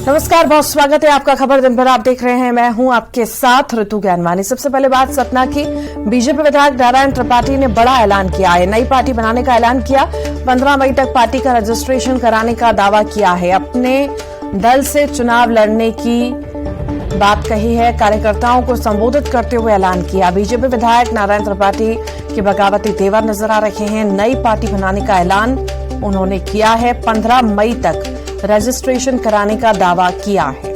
नमस्कार, बहुत स्वागत है आपका खबर दिन भर। आप देख रहे हैं, मैं हूं आपके साथ ऋतु ज्ञानवानी। सबसे पहले बात सतना की। बीजेपी विधायक नारायण त्रिपाठी ने बड़ा ऐलान किया है, नई पार्टी बनाने का ऐलान किया। 15 मई तक पार्टी का रजिस्ट्रेशन कराने का दावा किया है। अपने दल से चुनाव लड़ने की बात कही है। कार्यकर्ताओं को संबोधित करते हुए ऐलान किया। बीजेपी विधायक नारायण त्रिपाठी के बगावती तेवर नजर आ रहे हैं। नई पार्टी बनाने का ऐलान उन्होंने किया है। 15 मई तक रजिस्ट्रेशन कराने का दावा किया है।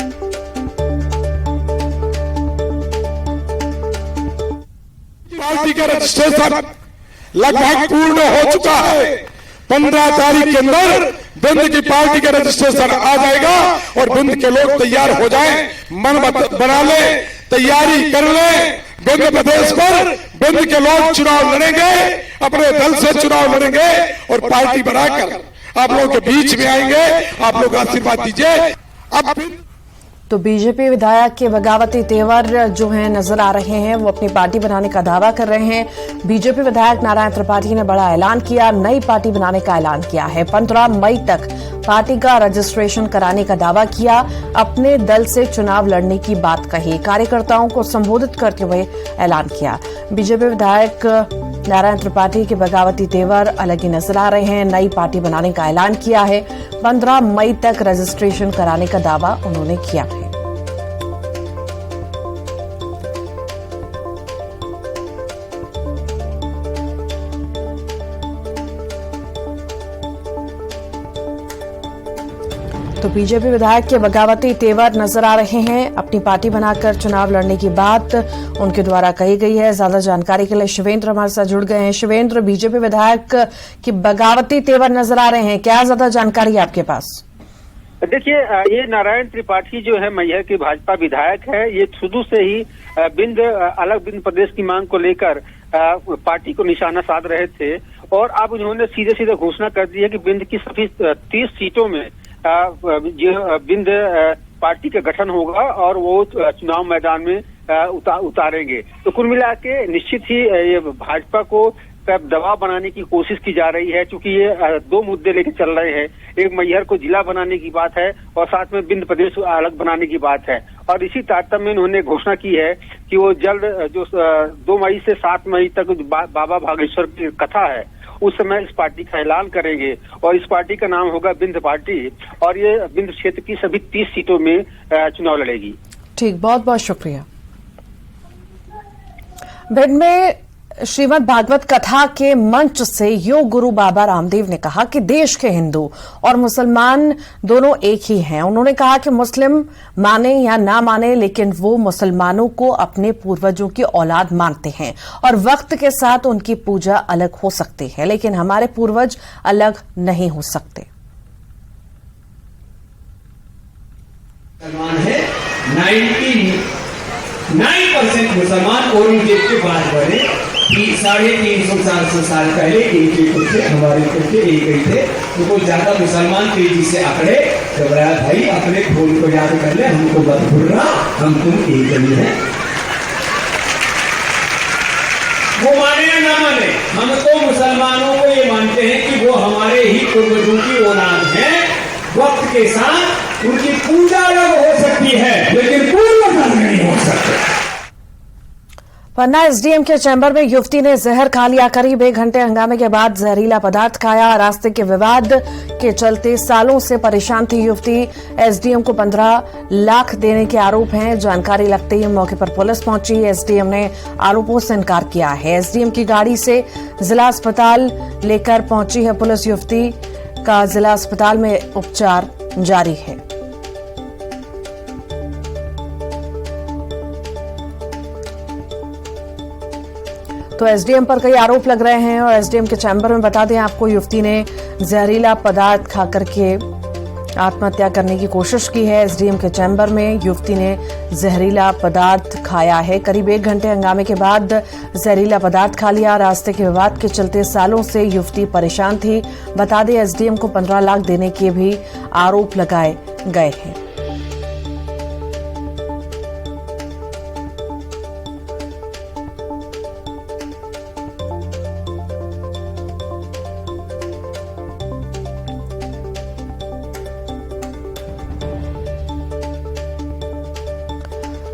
पार्टी का रजिस्ट्रेशन लगभग पूर्ण हो चुका है। 15 तारीख के अंदर बिंद की पार्टी का रजिस्ट्रेशन आ जाएगा और बिंद के लोग तैयार हो जाएं, मन बना ले, तैयारी कर ले। बिंद प्रदेश पर बिंद के लोग चुनाव लड़ेंगे, अपने दल से चुनाव लड़ेंगे और पार्टी बनाकर आप लोगों के बीच में आएंगे। आप लोग आशीर्वाद दीजिए। अब तो बीजेपी विधायक के बगावती तेवर जो हैं नजर आ रहे हैं, वो अपनी पार्टी बनाने का दावा कर रहे हैं। बीजेपी विधायक नारायण त्रिपाठी ने बड़ा ऐलान किया, नई पार्टी बनाने का ऐलान किया है। 15 मई तक पार्टी का रजिस्ट्रेशन कराने का दावा किया। अपने दल से चुनाव लड़ने की बात कही। कार्यकर्ताओं को संबोधित करते हुए ऐलान किया। बीजेपी विधायक नारायण त्रिपाठी के बगावती तेवर अलग ही नजर आ रहे हैं। नई पार्टी बनाने का ऐलान किया है। 15 मई तक रजिस्ट्रेशन कराने का दावा उन्होंने किया है। तो बीजेपी विधायक के बगावती तेवर नजर आ रहे हैं। अपनी पार्टी बनाकर चुनाव लड़ने की बात उनके द्वारा कही गई है। ज्यादा जानकारी के लिए शिवेंद्र हमारे साथ जुड़ गए हैं। शिवेंद्र, बीजेपी विधायक की बगावती तेवर नजर आ रहे हैं, क्या ज्यादा जानकारी है आपके पास? देखिए, ये नारायण त्रिपाठी जो है मैहर के भाजपा विधायक है। ये शुरू से ही अलग बिंद प्रदेश की मांग को लेकर पार्टी को निशाना साध रहे थे और अब उन्होंने सीधे सीधे घोषणा कर दी है कि बिंद की सभी 30 सीटों में बिंद पार्टी का गठन होगा और वो चुनाव मैदान में उतारेंगे। तो कुल मिला के निश्चित ही ये भाजपा को दबाव बनाने की कोशिश की जा रही है, क्योंकि ये दो मुद्दे लेके चल रहे हैं। एक मैहर को जिला बनाने की बात है और साथ में बिंद प्रदेश अलग बनाने की बात है। और इसी तारतम्य में उन्होंने घोषणा की है कि वो जल्द जो 2 मई से 7 मई तक बाबा भागेश्वर की कथा है, उस समय इस पार्टी का ऐलान करेंगे और इस पार्टी का नाम होगा बिंद पार्टी और ये बिंद क्षेत्र की सभी 30 सीटों में चुनाव लड़ेगी। ठीक, बहुत बहुत शुक्रिया। भिंड में श्रीमद् भागवत कथा के मंच से योग गुरु बाबा रामदेव ने कहा कि देश के हिंदू और मुसलमान दोनों एक ही हैं। उन्होंने कहा कि मुस्लिम माने या ना माने, लेकिन वो मुसलमानों को अपने पूर्वजों की औलाद मानते हैं और वक्त के साथ उनकी पूजा अलग हो सकती है, लेकिन हमारे पूर्वज अलग नहीं हो सकते। मुसलमान है 99% मुसलमान औरंगजेब के बाद बने। 350-400 साल पहले एक थे, हमारे करके एक थे। तो कोई ज्यादा मुसलमान तेजी से आंकड़े घबराया, भाई अपने खून को याद कर ले, हमको मत भूलना, हम तुम एक ही हैं। वो माने या ना माने, हम तो मुसलमानों को ये मानते हैं कि वो हमारे ही पूर्वजों की औलाद है। वक्त के साथ उनकी पूजा अलग हो सकती है, लेकिन पूर्वज अलग नहीं हो सकते। पन्ना एसडीएम के चैम्बर में युवती ने जहर खा लिया। करीब 1 घंटे हंगामे के बाद जहरीला पदार्थ खाया। रास्ते के विवाद के चलते सालों से परेशान थी युवती। एसडीएम को 15 लाख देने के आरोप हैं। जानकारी लगते ही मौके पर पुलिस पहुंची। एसडीएम ने आरोपों से इनकार किया है। एसडीएम की गाड़ी से जिला अस्पताल लेकर पहुंची है पुलिस। युवती का जिला अस्पताल में उपचार जारी है। तो एसडीएम पर कई आरोप लग रहे हैं और एसडीएम के चैम्बर में बता दें आपको, युवती ने जहरीला पदार्थ खाकर के आत्महत्या करने की कोशिश की है। एसडीएम के चैम्बर में युवती ने जहरीला पदार्थ खाया है। करीब 1 घंटे हंगामे के बाद जहरीला पदार्थ खा लिया। रास्ते के विवाद के चलते सालों से युवती परेशान थी। बता दें एसडीएम को 15 लाख देने के भी आरोप लगाए गए हैं।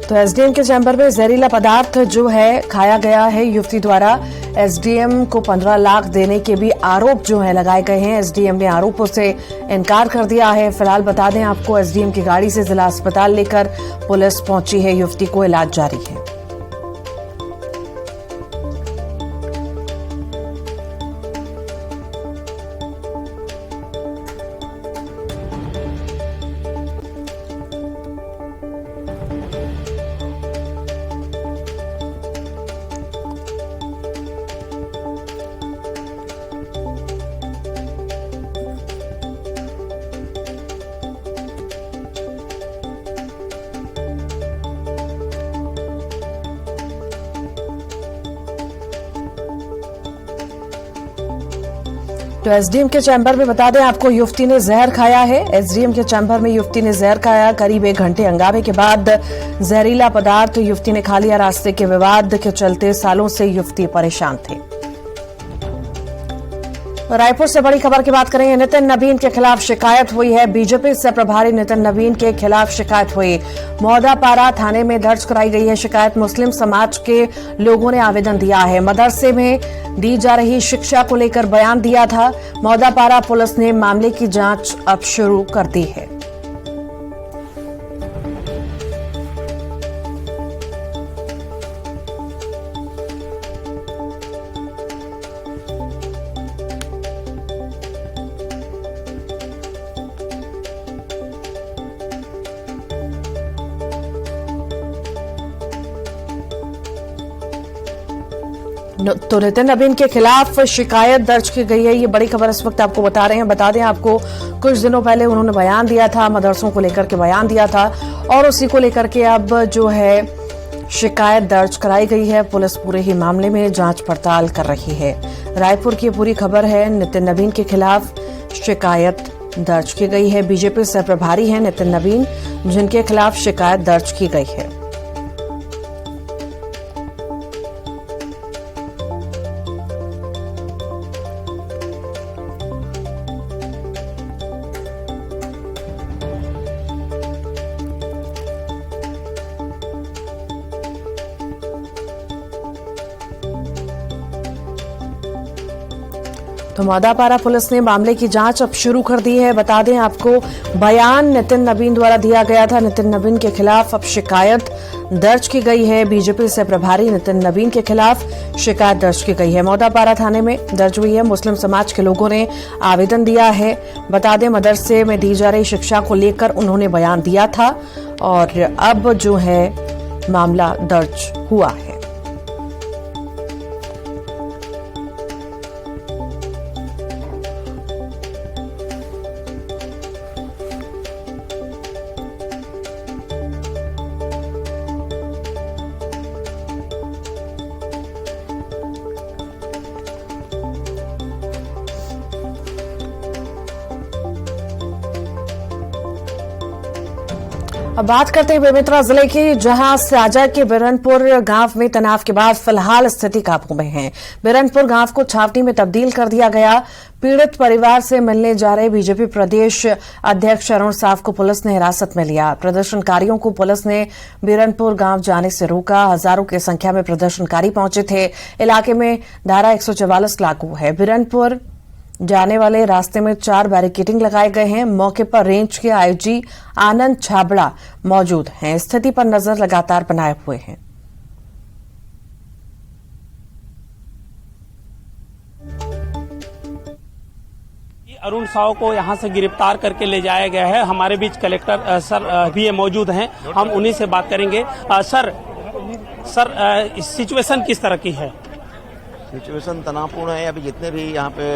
तो एसडीएम के चैम्बर में जहरीला पदार्थ जो है खाया गया है युवती द्वारा। एसडीएम को 15 लाख देने के भी आरोप जो है लगाए गए हैं। एसडीएम ने आरोपों से इनकार कर दिया है। फिलहाल बता दें आपको, एसडीएम की गाड़ी से जिला अस्पताल लेकर पुलिस पहुंची है। युवती को इलाज जारी है। तो एसडीएम के चैम्बर में बता दें आपको, युवती ने जहर खाया है। एसडीएम के चैम्बर में युवती ने जहर खाया। करीब 1 घंटे हंगामे के बाद जहरीला पदार्थ युवती ने खा लिया। रास्ते के विवाद के चलते सालों से युवती परेशान थी। रायपुर से बड़ी खबर की बात करेंगे। नितिन नवीन के खिलाफ शिकायत हुई है। बीजेपी से प्रभारी नितिन नवीन के खिलाफ शिकायत हुई। मौदापारा थाने में दर्ज कराई गई है शिकायत। मुस्लिम समाज के लोगों ने आवेदन दिया है। मदरसे में दी जा रही शिक्षा को लेकर बयान दिया था। मौदापारा पुलिस ने मामले की जांच अब शुरू कर दी है। तो नितिन नवीन के खिलाफ शिकायत दर्ज की गई है। ये बड़ी खबर इस वक्त आपको बता रहे हैं। बता दें आपको, कुछ दिनों पहले उन्होंने बयान दिया था, मदरसों को लेकर के बयान दिया था और उसी को लेकर के अब जो है शिकायत दर्ज कराई गई है। पुलिस पूरे ही मामले में जांच पड़ताल कर रही है। रायपुर की पूरी खबर है। नितिन नवीन के खिलाफ शिकायत दर्ज की गई है। बीजेपी से प्रभारी हैं नितिन नवीन, जिनके खिलाफ शिकायत दर्ज की गई है। तो मौदापारा पुलिस ने मामले की जांच अब शुरू कर दी है। बता दें आपको, बयान नितिन नवीन द्वारा दिया गया था। नितिन नवीन के खिलाफ अब शिकायत दर्ज की गई है। बीजेपी से प्रभारी नितिन नवीन के खिलाफ शिकायत दर्ज की गई है। मौदापारा थाने में दर्ज हुई है। मुस्लिम समाज के लोगों ने आवेदन दिया है। बता दें, मदरसे में दी जा रही शिक्षा को लेकर उन्होंने बयान दिया था और अब जो है मामला दर्ज हुआ है। अब बात करते हैं बेमेतरा जिले की, जहां साजा के बिरनपुर गांव में तनाव के बाद फिलहाल स्थिति काबू में है। बिरनपुर गांव को छावनी में तब्दील कर दिया गया। पीड़ित परिवार से मिलने जा रहे बीजेपी प्रदेश अध्यक्ष अरुण साव को पुलिस ने हिरासत में लिया। प्रदर्शनकारियों को पुलिस ने बिरनपुर गांव जाने से रोका। हजारों की संख्या में प्रदर्शनकारी पहुंचे थे। इलाके में धारा 144 लागू है। बिरनपुर जाने वाले रास्ते में 4 बैरिकेडिंग लगाए गए हैं। मौके पर रेंज के आईजी आनंद छाबड़ा मौजूद हैं। स्थिति पर नजर लगातार बनाए हुए हैं। अरुण साव को यहां से गिरफ्तार करके ले जाया गया है। हमारे बीच कलेक्टर सर भी मौजूद हैं, हम उन्हीं से बात करेंगे। सर सिचुएशन किस तरह की है? सिचुएशन तनावपूर्ण है। अभी जितने भी यहाँ पे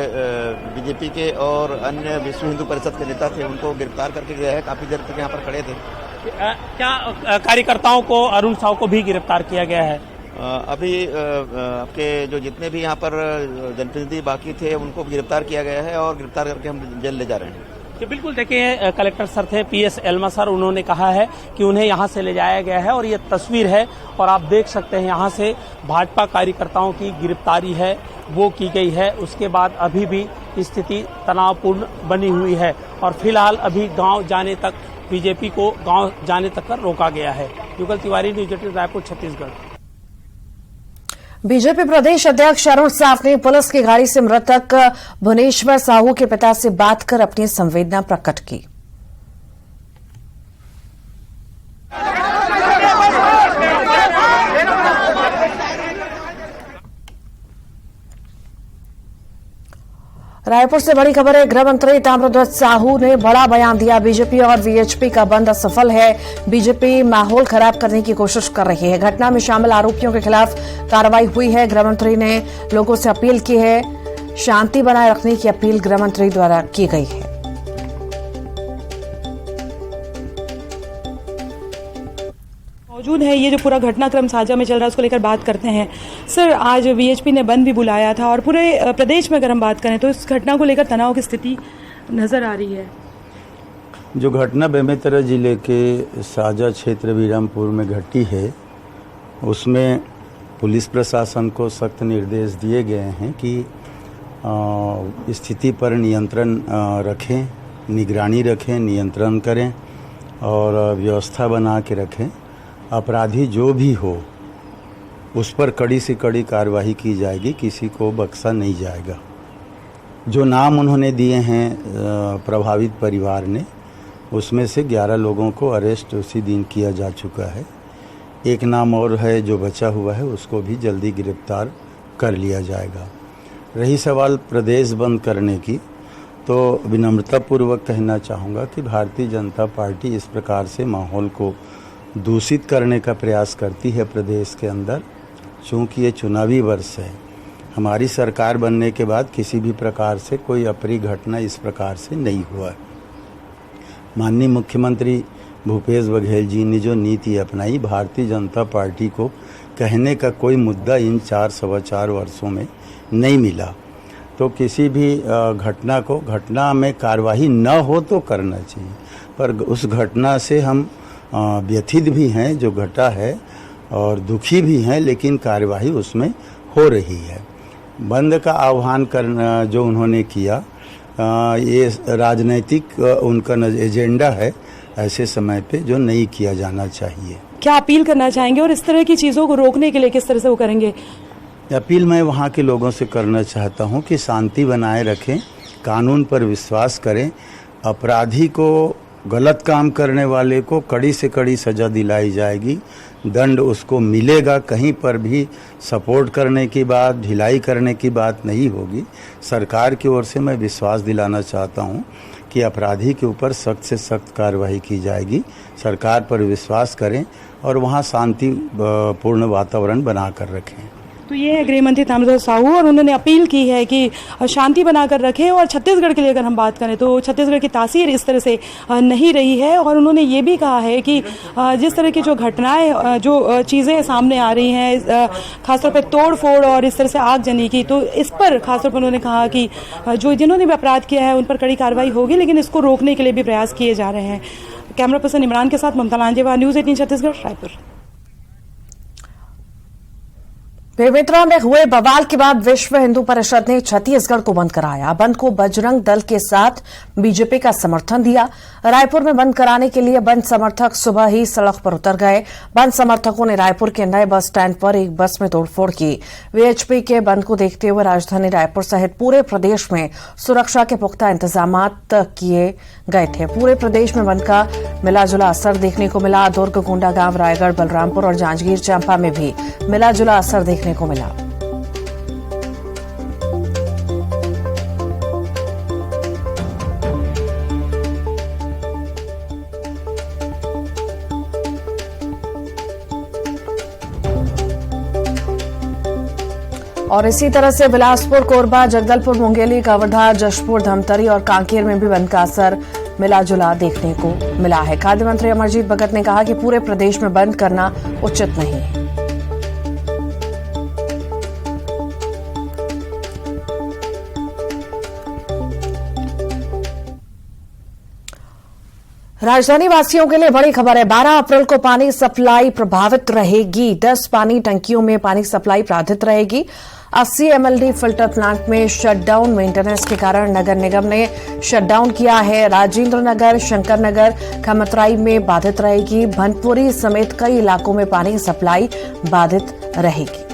बीजेपी के और अन्य विश्व हिंदू परिषद के नेता थे, उनको गिरफ्तार करके गया है। काफी देर तक यहाँ पर खड़े थे। क्या कार्यकर्ताओं को, अरुण साव को भी गिरफ्तार किया गया है? अभी आपके जो जितने भी यहाँ पर जनप्रतिनिधि बाकी थे, उनको गिरफ्तार किया गया है और गिरफ्तार करके हम जेल ले जा रहे हैं। बिल्कुल, देखिए कलेक्टर सर थे PS एल्मा सर, उन्होंने कहा है कि उन्हें यहां से ले जाया गया है और ये तस्वीर है और आप देख सकते हैं यहां से भाजपा कार्यकर्ताओं की गिरफ्तारी है वो की गई है। उसके बाद अभी भी स्थिति तनावपूर्ण बनी हुई है और फिलहाल अभी गांव जाने तक बीजेपी को गांव जाने तक कर रोका गया है। युगल तिवारी, न्यूज 18 रायपुर, छत्तीसगढ़। बीजेपी प्रदेश अध्यक्ष अरुण साव ने पुलिस की गाड़ी से मृतक भुवनेश्वर साहू के पिता से बात कर अपनी संवेदना प्रकट की। रायपुर से बड़ी खबर है। गृह मंत्री ताम्रध्वज साहू ने बड़ा बयान दिया। बीजेपी और वीएचपी का बंद असफल है। बीजेपी माहौल खराब करने की कोशिश कर रही है। घटना में शामिल आरोपियों के खिलाफ कार्रवाई हुई है। गृह मंत्री ने लोगों से अपील की है। शांति बनाए रखने की अपील गृह मंत्री द्वारा की गई है। मौजूद है। ये जो पूरा घटनाक्रम साझा में चल रहा है उसको लेकर बात करते हैं। सर, आज वीएचपी ने बंद भी बुलाया था और पूरे प्रदेश में अगर हम बात करें तो इस घटना को लेकर तनाव की स्थिति नजर आ रही है। जो घटना बेमेतरा जिले के साझा क्षेत्र वीरामपुर में घटी है उसमें पुलिस प्रशासन को सख्त निर्देश दिए गए हैं कि स्थिति पर नियंत्रण रखें, निगरानी रखें, नियंत्रण करें और व्यवस्था बना के रखें। अपराधी जो भी हो उस पर कड़ी से कड़ी कार्रवाई की जाएगी, किसी को बख्शा नहीं जाएगा। जो नाम उन्होंने दिए हैं प्रभावित परिवार ने, उसमें से 11 लोगों को अरेस्ट उसी दिन किया जा चुका है। एक नाम और है जो बचा हुआ है, उसको भी जल्दी गिरफ्तार कर लिया जाएगा। रही सवाल प्रदेश बंद करने की, तो विनम्रतापूर्वक कहना चाहूँगा कि भारतीय जनता पार्टी इस प्रकार से माहौल को दूषित करने का प्रयास करती है प्रदेश के अंदर। चूँकि ये चुनावी वर्ष है, हमारी सरकार बनने के बाद किसी भी प्रकार से कोई अप्रिय घटना इस प्रकार से नहीं हुआ है। माननीय मुख्यमंत्री भूपेश बघेल जी ने जो नीति अपनाई, भारतीय जनता पार्टी को कहने का कोई मुद्दा इन 4-4.25 वर्षों में नहीं मिला। तो किसी भी घटना में कार्रवाई न हो तो करना चाहिए, पर उस घटना से हम व्यथित भी हैं जो घटा है और दुखी भी हैं, लेकिन कार्यवाही उसमें हो रही है। बंद का आह्वान करना जो उन्होंने किया, ये राजनीतिक उनका एजेंडा है, ऐसे समय पे जो नहीं किया जाना चाहिए। क्या अपील करना चाहेंगे और इस तरह की चीज़ों को रोकने के लिए किस तरह से वो करेंगे? अपील मैं वहाँ के लोगों से करना चाहता हूँ कि शांति बनाए रखें, कानून पर विश्वास करें। अपराधी को, गलत काम करने वाले को कड़ी से कड़ी सज़ा दिलाई जाएगी, दंड उसको मिलेगा। कहीं पर भी सपोर्ट करने की बात, ढिलाई करने की बात नहीं होगी। सरकार की ओर से मैं विश्वास दिलाना चाहता हूं कि अपराधी के ऊपर सख्त से सख्त कार्रवाई की जाएगी। सरकार पर विश्वास करें और वहां शांतिपूर्ण वातावरण बनाकर रखें। तो ये है गृह मंत्री ताम्रध्वज साहू और उन्होंने अपील की है कि शांति बनाकर रखें। और छत्तीसगढ़ के लिए अगर हम बात करें तो छत्तीसगढ़ की तासीर इस तरह से नहीं रही है। और उन्होंने ये भी कहा है कि जिस तरह की जो घटनाएं, जो चीज़ें सामने आ रही हैं, खासतौर पर तोड़ फोड़ और इस तरह से आगजनी की, तो इस पर खासतौर पर उन्होंने कहा कि जिन्होंने भी अपराध किया है उन पर कड़ी कार्रवाई होगी, लेकिन इसको रोकने के लिए भी प्रयास किए जा रहे हैं। कैमरा पर्सन इमरान के साथ ममता लांजेवा, न्यूज़ 18 छत्तीसगढ़, रायपुर। बेमेतरा में हुए बवाल के बाद विश्व हिंदू परिषद ने छत्तीसगढ़ को बंद कराया। बंद को बजरंग दल के साथ बीजेपी का समर्थन दिया। रायपुर में बंद कराने के लिए बंद समर्थक सुबह ही सड़क पर उतर गए। बंद समर्थकों ने रायपुर के नए बस स्टैंड पर एक बस में तोड़फोड़ की। वीएचपी के बंद को देखते हुए राजधानी रायपुर सहित पूरे प्रदेश में सुरक्षा के पुख्ता इंतजाम किए गए थे। पूरे प्रदेश में बंद का मिलाजुला असर देखने को मिला। दुर्ग, कोंडागांव, रायगढ़, बलरामपुर और जांजगीर चांपा में भी मिलाजुला असर देखने को मिला। और इसी तरह से बिलासपुर, कोरबा, जगदलपुर, मुंगेली, कवर्धा, जशपुर, धमतरी और कांकेर में भी बंद का असर मिला-जुला देखने को मिला है। खाद्य मंत्री अमरजीत भगत ने कहा कि पूरे प्रदेश में बंद करना उचित नहीं है। राजधानी वासियों के लिए बड़ी खबर है। 12 अप्रैल को पानी सप्लाई प्रभावित रहेगी। 10 पानी टंकियों में पानी सप्लाई बाधित रहेगी। 80 MLD फिल्टर प्लांट में शटडाउन मेंटेनेंस के कारण नगर निगम ने शटडाउन किया है। राजेंद्र नगर, शंकर नगर, खमतराई में बाधित रहेगी। भनपुरी समेत कई इलाकों में पानी सप्लाई बाधित रहेगी।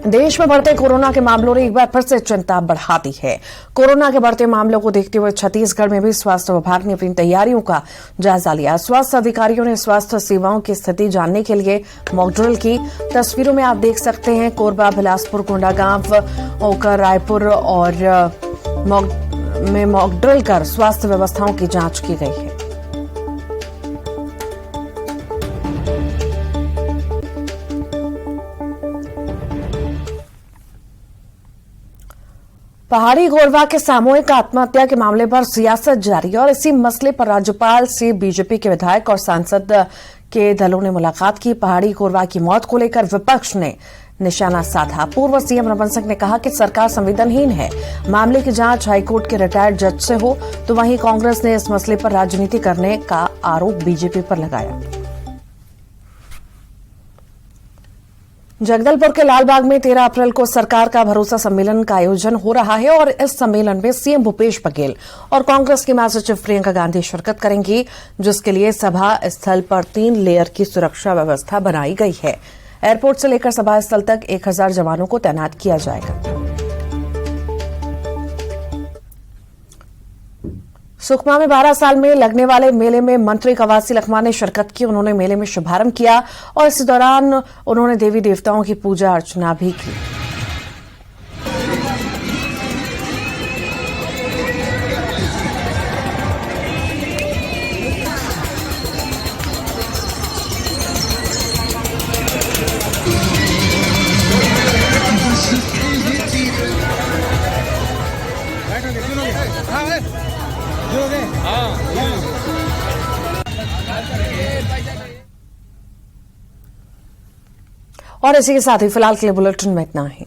देश में बढ़ते कोरोना के मामलों ने एक बार फिर से चिंता बढ़ा दी है। कोरोना के बढ़ते मामलों को देखते हुए छत्तीसगढ़ में भी स्वास्थ्य विभाग ने अपनी तैयारियों का जायजा लिया। स्वास्थ्य अधिकारियों ने स्वास्थ्य सेवाओं की स्थिति जानने के लिए मॉक ड्रिल की। तस्वीरों में आप देख सकते हैं कोरबा, बिलासपुर, कोंडागांव होकर रायपुर और मॉक ड्रिल कर स्वास्थ्य व्यवस्थाओं की जांच की गई है। पहाड़ी गोरवा के सामूहिक आत्महत्या के मामले पर सियासत जारी है और इसी मसले पर राज्यपाल से बीजेपी के विधायक और सांसद के दलों ने मुलाकात की। पहाड़ी गोरवा की मौत को लेकर विपक्ष ने निशाना साधा। पूर्व सीएम रमन सिंह ने कहा कि सरकार संवेदनहीन है। मामले की जांच हाईकोर्ट के रिटायर्ड जज से हो, तो वहीं कांग्रेस ने इस मसले पर राजनीति करने का आरोप बीजेपी पर लगाया। जगदलपुर के लालबाग में 13 अप्रैल को सरकार का भरोसा सम्मेलन का आयोजन हो रहा है और इस सम्मेलन में सीएम भूपेश बघेल और कांग्रेस की महासचिव प्रियंका गांधी शिरकत करेंगी, जिसके लिए सभा स्थल पर 3 लेयर की सुरक्षा व्यवस्था बनाई गई है। एयरपोर्ट से लेकर सभा स्थल तक 1000 जवानों को तैनात किया जाएगा। सुकमा में 12 साल में लगने वाले मेले में मंत्री कवासी लखमा ने शिरकत की। उन्होंने मेले में शुभारंभ किया और इस दौरान उन्होंने देवी देवताओं की पूजा अर्चना भी की। और इसी के साथ ही फिलहाल के लिए बुलेटिन में इतना ही।